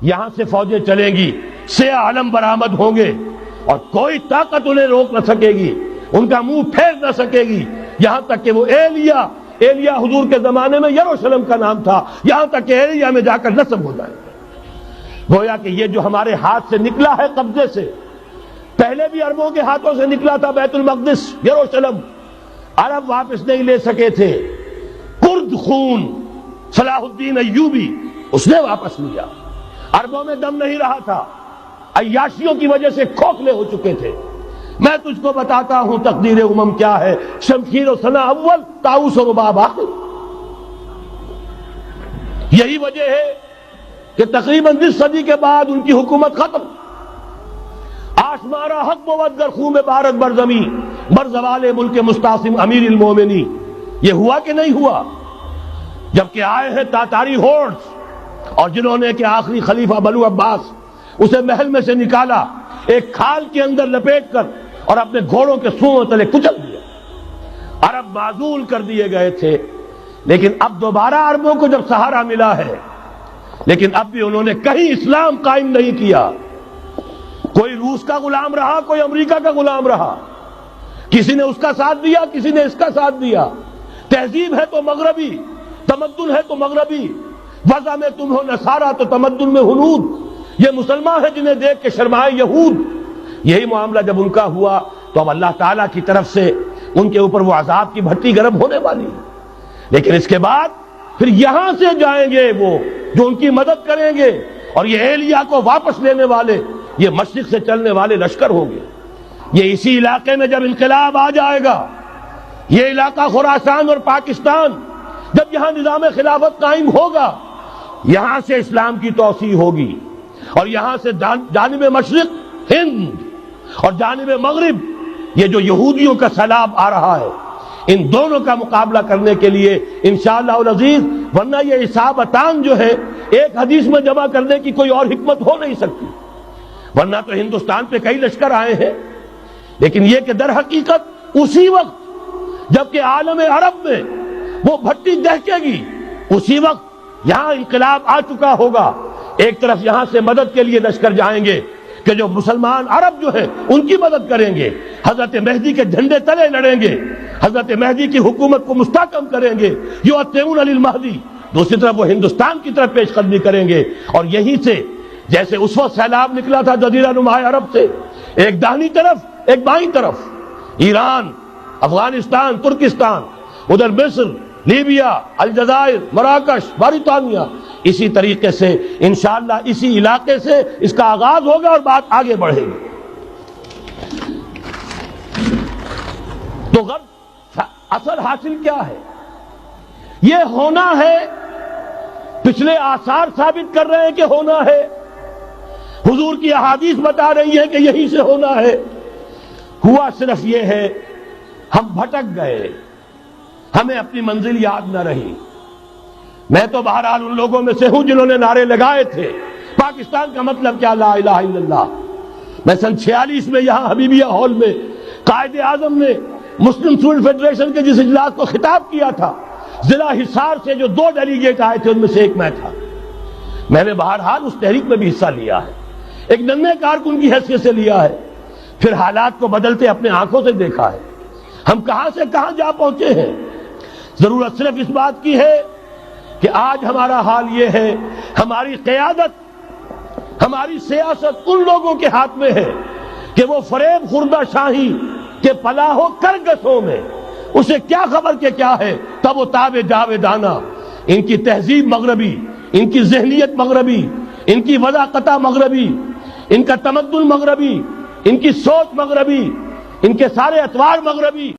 یہاں سے فوجیں چلیں گی، سیاہ علم برآمد ہوں گے اور کوئی طاقت انہیں روک نہ سکے گی، ان کا منہ پھیر نہ سکے گی، یہاں تک کہ وہ ایلیا حضور کے زمانے میں یروشلم کا نام تھا، یہاں تک کہ ایلیا میں جا کر نصب ہو جائے گا۔ گویا کہ یہ جو ہمارے ہاتھ سے نکلا ہے قبضے سے، پہلے بھی عربوں کے ہاتھوں سے نکلا تھا بیت المقدس، یروشلم، عرب واپس نہیں لے سکے تھے، کرد خون صلاح الدین ایوبی اس نے واپس لیا، عربوں میں دم نہیں رہا تھا، عیاشیوں کی وجہ سے کھوکھلے ہو چکے تھے۔ میں تجھ کو بتاتا ہوں تقدیر امم کیا ہے، شمشیر و ثنا اول، طاؤس و رباب آخر۔ یہی وجہ ہے کہ تقریباً 20 صدی کے بعد ان کی حکومت ختم۔ آشمارا حق بود گر خون بارد بر زمین، بر زوال ملک مستعصم امیر المومنی۔ یہ ہوا کہ نہیں ہوا؟ جبکہ آئے ہیں تاتاری ہورڈز، اور جنہوں نے کہ آخری خلیفہ بنو عباس اسے محل میں سے نکالا، ایک کھال کے اندر لپیٹ کر اور اپنے گھوڑوں کے سونوں تلے کچل دیا۔ عرب معزول کر دیے گئے تھے، لیکن اب دوبارہ عربوں کو جب سہارا ملا ہے، لیکن اب بھی انہوں نے کہیں اسلام قائم نہیں کیا۔ کوئی روس کا غلام رہا، کوئی امریکہ کا غلام رہا، کسی نے اس کا ساتھ دیا، کسی نے اس کا ساتھ دیا۔ تہذیب ہے تو مغربی، تمدن ہے تو مغربی، وضع میں تم ہو نصارہ تو تمدن میں ہنود۔ یہ مسلمان ہیں جنہیں دیکھ کے شرمائے یہود۔ یہی معاملہ جب ان کا ہوا تو اب اللہ تعالیٰ کی طرف سے ان کے اوپر وہ عذاب کی بھٹی گرم ہونے والی ہے۔ لیکن اس کے بعد پھر یہاں سے جائیں گے وہ جو ان کی مدد کریں گے، اور یہ ایلیا کو واپس لینے والے یہ مشرق سے چلنے والے لشکر ہوں گے۔ یہ اسی علاقے میں جب انقلاب آ جائے گا، یہ علاقہ خراسان اور پاکستان، جب یہاں نظام خلافت قائم ہوگا، یہاں سے اسلام کی توسیع ہوگی، اور یہاں سے جانب مشرق ہند اور جانب مغرب یہ جو یہودیوں کا سیلاب آ رہا ہے، ان دونوں کا مقابلہ کرنے کے لیے انشاءاللہ العزیز، ورنہ یہ اصابتان جو ہے ایک حدیث میں جمع کرنے کی کوئی اور حکمت ہو نہیں سکتی، ورنہ تو ہندوستان پہ کئی لشکر آئے ہیں، لیکن یہ کہ در حقیقت اسی وقت جبکہ عالم عرب میں وہ بھٹی دہکے گی، اسی وقت یہاں انقلاب آ چکا ہوگا۔ ایک طرف یہاں سے مدد کے لیے لشکر جائیں گے کہ جو مسلمان عرب جو ہیں ان کی مدد کریں گے، حضرت مہدی کے جھنڈے تلے لڑیں گے، حضرت مہدی کی حکومت کو مستحکم کریں گے، یؤتون للمہدی۔ دوسری طرف وہ ہندوستان کی طرف پیش قدمی کریں گے، اور یہیں سے جیسے اس وقت سیلاب نکلا تھا جزیرہ نما عرب سے، ایک داہنی طرف ایک بائیں طرف، ایران، افغانستان، ترکستان، ادھر مصر، لیبیا، الجزائر، مراکش، موریطانیہ، اسی طریقے سے انشاءاللہ اسی علاقے سے اس کا آغاز ہوگا اور بات آگے بڑھے گی۔ تو غرض اصل حاصل کیا ہے؟ یہ ہونا ہے، پچھلے آثار ثابت کر رہے ہیں کہ ہونا ہے، حضور کی احادیث بتا رہی ہے کہ یہی سے ہونا ہے۔ ہوا صرف یہ ہے ہم بھٹک گئے، ہمیں اپنی منزل یاد نہ رہی۔ میں تو بہرحال ان لوگوں میں سے ہوں جنہوں نے نعرے لگائے تھے پاکستان کا مطلب کیا، لا الہ الا اللہ۔ میں سن 46 میں یہاں حبیبیہ ہال میں قائد اعظم نے مسلم اسٹوڈنٹ فیڈریشن کے جس اجلاس کو خطاب کیا تھا، ضلع حصار سے جو 2 ڈیلیگیٹ آئے تھے ان میں سے ایک میں تھا۔ میں نے بہرحال اس تحریک میں بھی حصہ لیا ہے، ایک ننھے کارکن کی حیثیت سے لیا ہے، پھر حالات کو بدلتے اپنے آنکھوں سے دیکھا ہے، ہم کہاں سے کہاں جا پہنچے ہیں۔ ضرورت صرف اس بات کی ہے کہ آج ہمارا حال یہ ہے، ہماری قیادت، ہماری سیاست ان لوگوں کے ہاتھ میں ہے کہ وہ فریب خوردہ شاہی کے پلاح و کرگسوں میں اسے کیا خبر کہ کیا ہے، تب وہ تابع جاویدانہ، ان کی تہذیب مغربی، ان کی ذہنیت مغربی، ان کی وضاقتہ مغربی، ان کا تمدن مغربی، ان کی سوچ مغربی، ان کے سارے اطوار مغربی۔